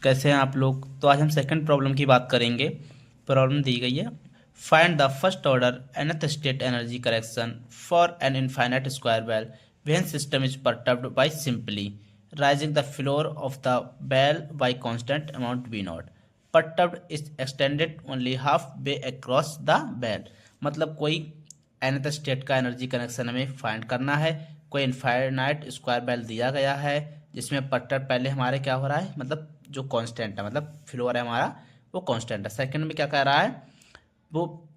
कैसे हैं आप लोग। तो आज हम सेकंड प्रॉब्लम की बात करेंगे। प्रॉब्लम दी गई है, find the first order nth state energy correction for an infinite square well when system is perturbed by simply rising the floor of the well by constant amount B naught. Perturbed is extended only half way across the well. मतलब कोई nth state का energy connection हमें find करना है। कोई infinite square bell दिया गया है जिसमें परटर्ब पहले हमारे क्या हो रहा है, मतलब जो कांस्टेंट है, मतलब फ्लोर है हमारा वो कांस्टेंट है। सेकंड में क्या कह रहा है, वो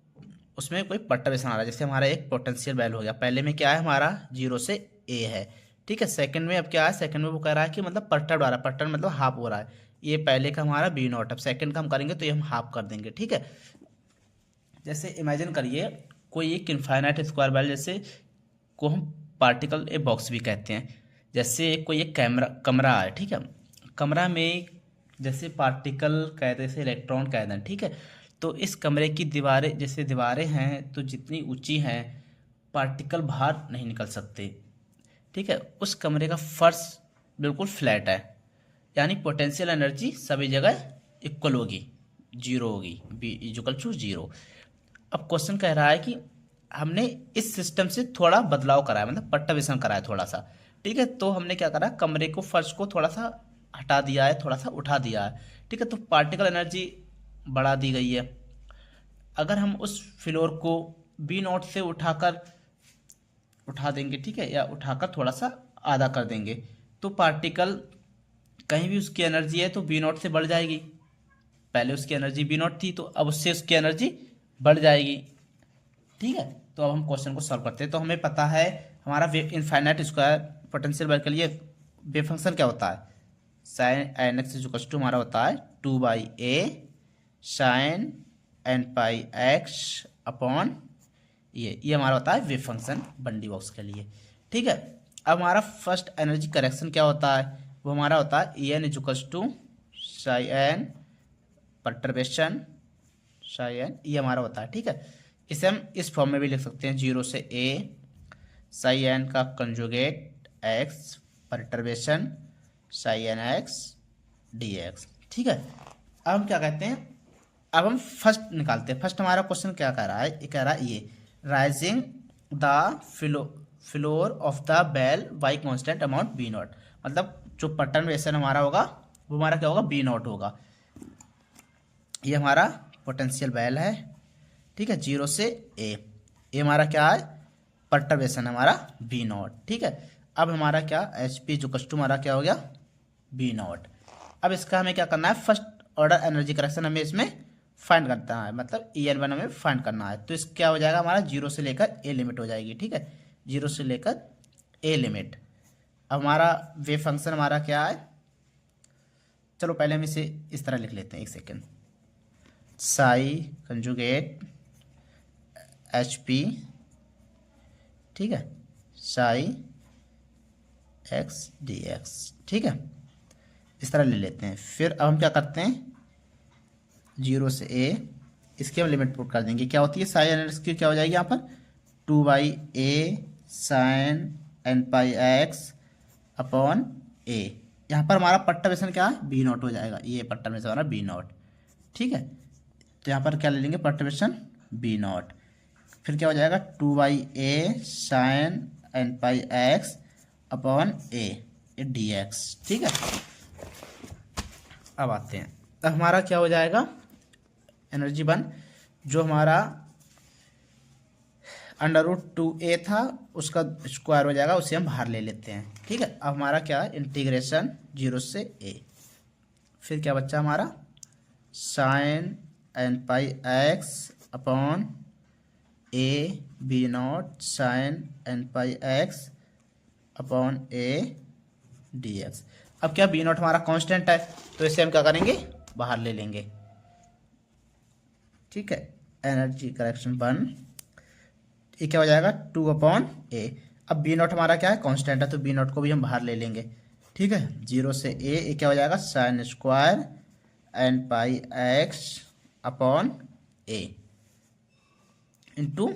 उसमें कोई परटर्बेशन आ रहा है। जैसे हमारा एक पोटेंशियल वैल्यू हो गया, पहले में क्या है हमारा 0 से a है, ठीक है। सेकंड में अब क्या है, सेकंड में वो कह रहा है कि मतलब परटर्ब आ रहा है, परटर्ब मतलब हाफ हो रहा है। ये पहले का हमारा बी नॉट, अब सेकंड का हम करेंगे तो ये हम हाफ कर देंगे, ठीक है। जैसे इमेजिन करिए कोई एक इनफाइनाइट स्क्वायर बेल, जैसे को हम पार्टिकल ए बॉक्स भी कहते हैं। जैसे कोई एक कमरा है, ठीक है। कमरा में जैसे पार्टिकल कहते हैं, इलेक्ट्रॉन कहते हैं, ठीक है। तो इस कमरे की दीवारें, जैसे दीवारें हैं तो जितनी ऊंची हैं पार्टिकल बाहर नहीं निकल सकते, ठीक है। उस कमरे का फर्श बिल्कुल फ्लैट है, यानी पोटेंशियल एनर्जी सभी जगह इक्वल होगी, जीरो होगी, बी इक्वल टू जीरो। अब क्वेश्चन कह रहा है कि हमने इस सिस्टम से थोड़ा बदलाव करा है, मतलब पट्टावेशन करा है थोड़ा सा, ठीक है। तो हमने क्या करा, कमरे को, फर्श को थोड़ा सा हटा दिया है, थोड़ा सा उठा दिया है, ठीक है। तो पार्टिकल एनर्जी बढ़ा दी गई है। अगर हम उस फ्लोर को बी नॉट से उठा देंगे, ठीक है, या उठाकर थोड़ा सा आधा कर देंगे, तो पार्टिकल कहीं भी उसकी एनर्जी है तो बी नॉट से बढ़ जाएगी। पहले उसकी एनर्जी बी नॉट थी तो अब उससे उसकी एनर्जी बढ़ जाएगी, ठीक है। तो अब हम क्वेश्चन को सॉल्व करते हैं। तो हमें पता है हमारा wave infinite square potential well के लिए वेव फंक्शन क्या होता है, sine n x equal to हमारा होता है 2/a sine n pi x upon ये हमारा होता है वेव फंक्शन बंडी बॉक्स के लिए, ठीक है। अब हमारा फर्स्ट एनर्जी करेक्शन क्या होता है, वो हमारा होता है E n equal to psi n perturbation psi n, ये हमारा होता है, ठीक है। इसे हम इस फॉर्म में भी लिख सकते हैं, 0 से a साई एन का conjugate x perturbation psi n x d x, ठीक है। अब हम क्या कहते हैं, अब हम फर्स्ट निकालते हैं। फर्स्ट हमारा क्वेश्चन क्या कह रहा है, ये कह रहा है ये rising the floor of the well by constant amount B naught. मतलब जो परटर्बेशन हमारा होगा वो हमारा क्या होगा, बी नॉट होगा। ये हमारा पोटेंशियल बेल है, ठीक है, 0 से a। ये हमारा क्या है, परटर्बेशन हमारा बी नॉट, ठीक है। अब हमारा क्या एच पी जो कस्टम हमारा क्या हो गया, बी नॉट। अब इसका हमें क्या करना है, फर्स्ट ऑर्डर एनर्जी करेक्शन हमें इसमें फाइंड करना है, मतलब ई एन वन हमें फाइंड करना है। तो इस क्या हो जाएगा हमारा 0 से लेकर ए लिमिट हो जाएगी, ठीक है, 0 से लेकर ए लिमिट। अब हमारा वेव फंक्शन हमारा क्या है, चलो पहले हम इसे इस तरह लिख लेते हैं, एक second. Sai conjugate H P, ठीक है, साई एक्स डी एक्स, ठीक है, इस तरह ले लेते हैं। फिर अब हम क्या करते हैं, 0 से a, इसकी हम लिमिट पुट कर देंगे, क्या होती है साइन एन की क्या हो जाएगी यहाँ पर 2/a sine n pi x upon a। यहाँ पर हमारा परटर्बेशन क्या है, बी नॉट हो जाएगा, ये परटर्बेशन हमारा बी नॉट, ठीक है। तो यहाँ पर क्या ले लेंगे, परटर्बेशन बी नॉट। फिर क्या हो जाएगा 2/a sine n pi x upon a d x, ठीक है। अब आते हैं, अब हमारा क्या हो जाएगा एनर्जी वन, जो हमारा √2a था उसका स्क्वायर हो जाएगा, उसे हम बाहर ले लेते हैं, ठीक है। अब हमारा क्या है इंटीग्रेशन 0 से a, फिर क्या बच्चा हमारा sine n pi x upon a B naught sine n pi x upon a d x. अब क्या बी नॉट हमारा कांस्टेंट है तो इसे हम क्या करेंगे, बाहर ले लेंगे, ठीक है। एनर्जी करेक्शन वन, ये क्या हो जाएगा 2/a। अब बी नॉट हमारा क्या है, कांस्टेंट है, तो बी नॉट को भी हम बाहर ले लेंगे, ठीक है। 0 से a, ये क्या हो जाएगा sine square n pi x upon a into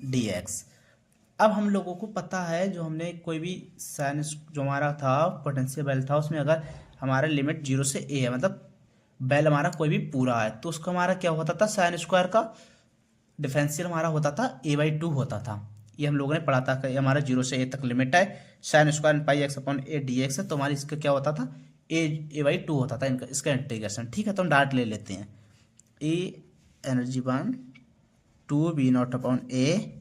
d x. अब हम लोगों को पता है, जो हमने कोई भी साइंस जो हमारा था पोटेंशियल बेल था, उसमें अगर हमारा लिमिट 0 से ए है, मतलब बेल हमारा कोई भी पूरा है, तो उसका हमारा क्या होता था, साइन स्क्वायर का डिफरेंशियल हमारा होता था a/2 होता था। ये हम लोगों ने पढ़ा था कि हमारा 0 से a तक लिमिट है, sine square pi x upon a d x है, तो हमारी इसका क्या होता था, a/2 होता था इनका, इसका इंटीग्रेशन। ठीक है, तो हम डायरेक्ट ले लेते हैं, ए एनर्जी वन 2b0 अपॉन ए,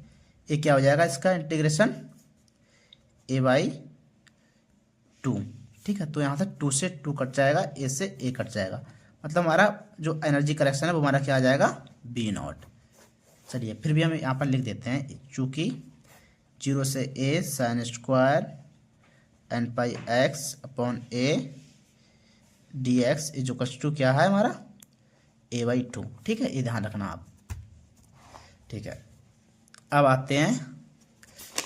ये क्या हो जाएगा इसका इंटीग्रेशन a/2। ठीक है, तो यहाँ से 2 से 2 कट जाएगा, ए से ए कट जाएगा, मतलब हमारा जो एनर्जी करेक्शन है वो हमारा क्या आ जाएगा, b0। चलिए फिर भी हम यहाँ पर लिख देते हैं, चूँकि 0 से a sine square n pi x upon a d x जो कस टू क्या है हमारा a/2। ठीक है, ये ध्यान रखना आप। ठीक है, अब आते हैं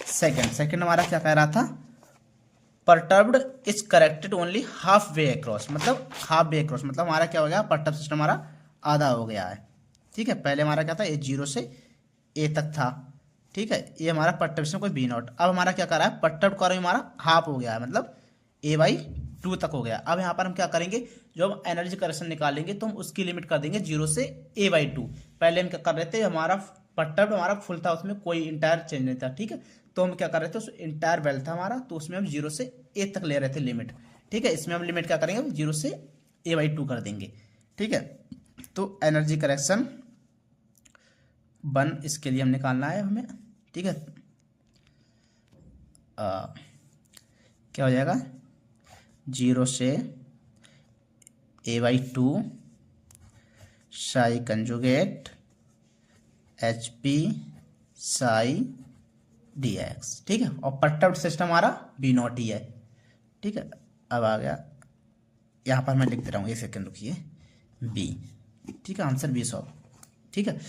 सेकंड हमारा क्या कह रहा था, perturbed is corrected only half way across, मतलब हाफ वे अक्रॉस, मतलब हमारा क्या हो गया, परटर्ब सिस्टम हमारा आधा हो गया है। ठीक है, पहले हमारा क्या था, ये 0 से ए तक था। ठीक है, ये हमारा परटर्ब सिस्टम कोई b0, अब हमारा क्या कर रहा है, परटर्ब का हमारा हाफ हो गया है, मतलब a/2 तक हो गया। अब यहाँ पर हम क्या करेंगे, जो हम एनर्जी करेक्शन निकालेंगे तो हम उसकी लिमिट कर देंगे 0 से a/2। पहले हम क्या कर रहे थे, हमारा परटर्ब हमारा फुल था, उसमें कोई इंटायर चेंज नहीं था। ठीक है, तो हम क्या कर रहे थे, उस इंटायर बेल था हमारा, तो उसमें हम 0 से ए तक ले रहे थे लिमिट। ठीक है, इसमें हम लिमिट क्या करेंगे, 0 से a/2 कर देंगे। ठीक है, तो एनर्जी करेक्शन वन इसके लिए हम निकालना है हमें। ठीक है, क्या हो जाएगा, 0 से a/2 Sai conjugate HP Sai dx। ठीक है, और परटर्ब्ड सिस्टम हमारा b0 ही है। ठीक है, अब आ गया, यहाँ पर मैं लिख दे रहा हूँ, एक सेकेंड रुकिए, b। ठीक है, आंसर b 100। ठीक है,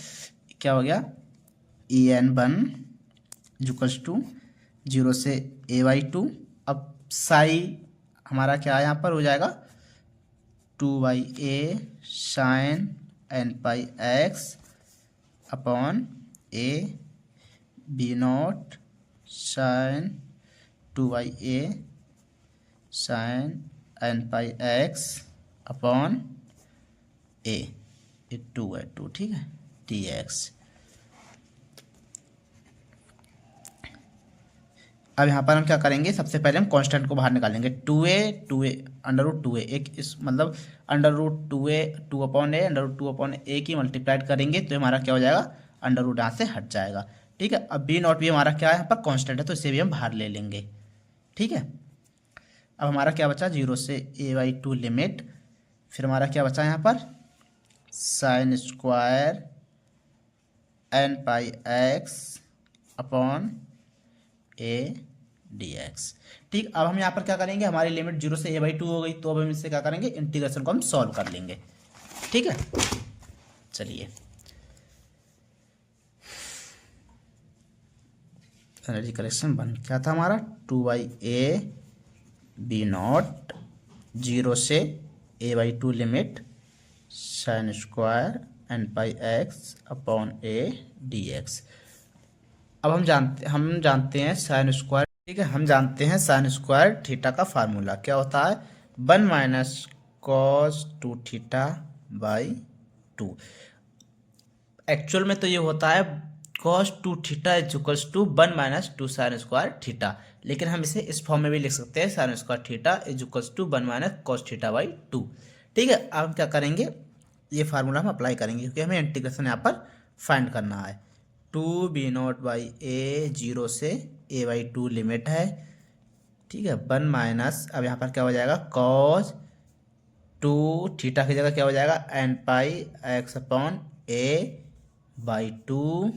क्या हो गया, en1 इक्वल्स टू 0 से a/2। अब साई हमारा क्या है, यहाँ पर हो जाएगा 2/a sine n pi x upon a b0 sine 2/a sine n pi x upon a, ये 2 है 2। ठीक है, dx। अब यहाँ पर हम क्या करेंगे, सबसे पहले हम कांस्टेंट को बाहर निकालेंगे, 2a अंडर रूट 2a, एक इस मतलब under root 2a 2/a under root 2/a की मल्टीप्लाइड करेंगे तो हमारा क्या हो जाएगा, अंडर रूट यहाँ से हट जाएगा। ठीक है, अब b0 भी हमारा क्या है, यहाँ पर कांस्टेंट है, तो इसे भी हम बाहर ले लेंगे। ठीक है, अब हमारा क्या बचा, 0 से a/2 लिमिट, फिर हमारा क्या बचा यहाँ पर, sine square n pi x upon a dx। ठीक, अब हम यहाँ पर क्या करेंगे, हमारी लिमिट 0 से a/2 हो गई, तो अब हम इससे क्या करेंगे, इंटीग्रेशन को हम सॉल्व कर लेंगे। ठीक है, चलिए एनर्जी करेक्शन बन क्या था हमारा, 2/a b0 0 से a/2 limit sine square n pi x upon a dx। अब हम जानते हैं साइन स्क्वायर। ठीक है, हम जानते हैं साइन स्क्वायर थीटा का फार्मूला क्या होता है, 1 minus cos 2 theta by 2। Actual में तो ये होता है cos 2 theta is equals to 1 minus 2 sine square theta, लेकिन हम इसे इस फॉर्म में भी लिख सकते हैं, sine square theta is equals to 1 minus cos theta by 2। ठीक है, अब हम क्या करेंगे, ये फार्मूला हम अप्लाई करेंगे क्योंकि हमें इंटीग्रेशन यहाँ पर फाइंड करना है। 2b0/a 0 से a/2 लिमिट है। ठीक है, 1 माइनस, अब यहाँ पर क्या हो जाएगा, कॉस 2 थीटा की जगह क्या हो जाएगा, n pi x upon a/2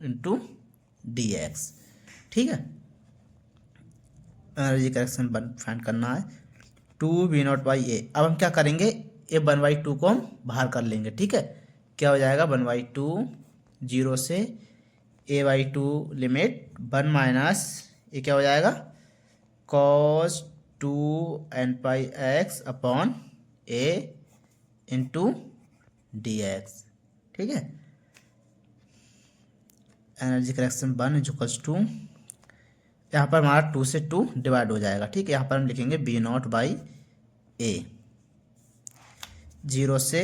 into dx। ठीक है, एनर्जी करेक्शन फाइंड करना है, 2b0/a। अब हम क्या करेंगे, ये 1/2 को हम बाहर कर लेंगे। ठीक है, क्या हो जाएगा, 1/2 0 से a/2 लिमिट 1 माइनस, ये क्या हो जाएगा, cos 2 n pi x upon a into dx। ठीक है, एनर्जी करेक्शन 1 इक्वल्स टू, यहाँ पर हमारा 2 से 2 डिवाइड हो जाएगा। ठीक है, यहाँ पर हम लिखेंगे b0/a ए, 0 से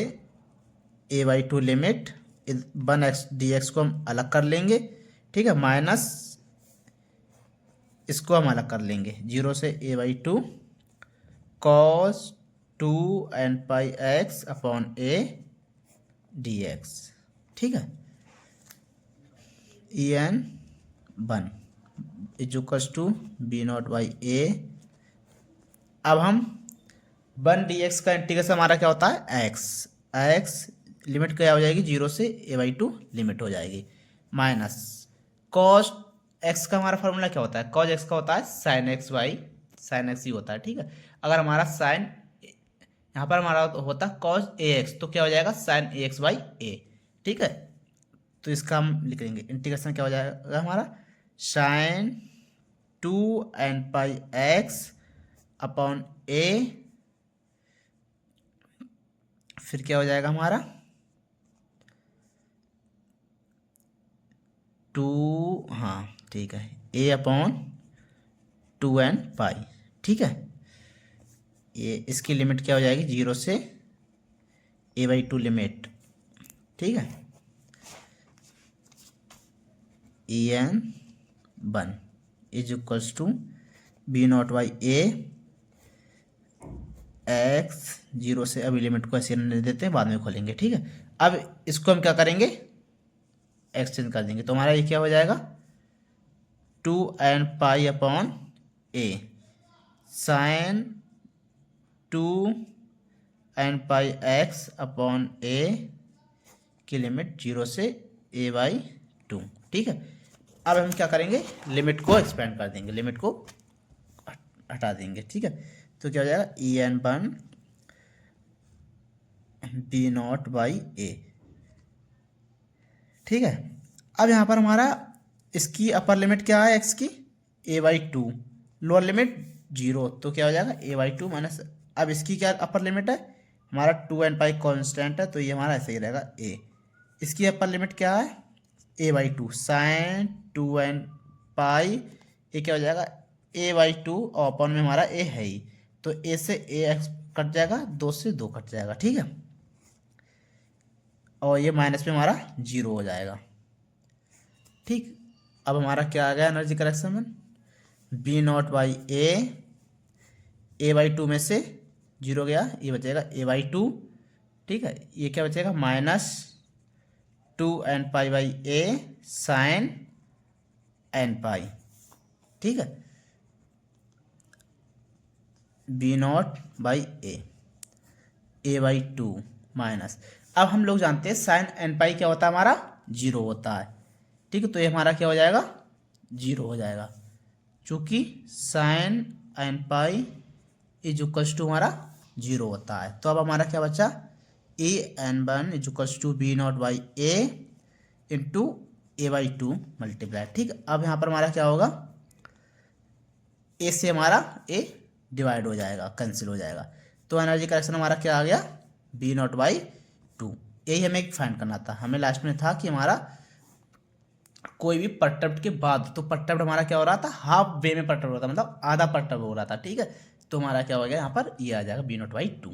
a/2 लिमिट 1x dx को हम अलग कर लेंगे, ठीक है, माइनस इसको हम अलग कर लेंगे, 0 से a/2 cos 2n pi x upon a dx, ठीक है, en 1 is to B not by a. अब हम 1 dx का इंटीग्रेशन हमारा क्या होता है, x लिमिट क्या हो जाएगी, 0 से a/2 लिमिट हो जाएगी, माइनस cos x का हमारा फॉर्मूला क्या होता है, cos x का होता है sin x by sin x ही होता है, ठीक है। अगर हमारा sin यहाँ पर हमारा होता है cos ax तो क्या हो जाएगा sin ax बाई a, ठीक है। तो इसका हम लिख लेंगे इंटीग्रेशन क्या हो जाएगा हमारा sin 2n pi x upon a, फिर क्या हो जाएगा हमारा 2, हाँ ठीक है, a अपॉन 2n पाई, ठीक है। ये इसकी लिमिट क्या हो जाएगी, 0 से a/2 लिमिट, ठीक है, en 1 is equals to B not by a x, 0 से अभी लिमिट को ऐसे नहीं देते हैं, बाद में खोलेंगे, ठीक है। अब इसको हम क्या करेंगे, एक्सचेंज कर देंगे, तो हमारा ये क्या हो जाएगा 2n पाई अपॉन ए साइन 2n पाई एक्स अपॉन ए की लिमिट 0 से a/2, ठीक है। अब हम क्या करेंगे, लिमिट को एक्सपेंड कर देंगे, लिमिट को हटा देंगे, ठीक है। तो क्या हो जाएगा en1 बी नॉट बाई ए, ठीक है। अब यहाँ पर हमारा इसकी अपर लिमिट क्या है, x की a/2, लोअर लिमिट 0, तो क्या हो जाएगा a/2 माइनस, अब इसकी क्या अपर लिमिट है, हमारा 2n पाई कॉन्स्टेंट है, तो ये हमारा ऐसे ही रहेगा a। इसकी अपर लिमिट क्या है a/2 साइन 2n पाई, ये क्या हो जाएगा a/2 और अपन में हमारा a है ही, तो a से ax कट जाएगा, 2 से 2 कट जाएगा, ठीक है, और ये माइनस में हमारा 0 हो जाएगा, ठीक। अब हमारा क्या आ गया एनर्जी करेक्शन में, बी नॉट बाई a/2 में से 0 गया, ये बचेगा a/2, ठीक है, ये क्या बचेगा minus 2n pi by a sine n pi, ठीक है, B not by a/2 minus, अब हम लोग जानते हैं साइन n पाई क्या होता है हमारा 0 होता है, ठीक है, तो ये हमारा क्या हो जाएगा 0 हो जाएगा, चूँकि sine n pi is equals to हमारा 0 होता है। तो अब हमारा क्या बचा en1 is equals to B not by a into a/2 multiply, ठीक। अब यहाँ पर हमारा क्या होगा, ए से हमारा ए डिवाइड हो जाएगा, कैंसिल हो जाएगा, तो एनर्जी करेक्शन हमारा क्या आ गया बी नॉट बाई 2। यही हमें फाइंड करना था, हमें लास्ट में था कि हमारा कोई भी परटर्ब के बाद, तो परटर्ब हमारा क्या हो रहा था, हाफ वे में परटर्ब हो रहा था, मतलब आधा परटर्ब हो रहा था, ठीक है। तो हमारा क्या हो गया यहाँ पर ये आ जाएगा बी नॉट बाई 2।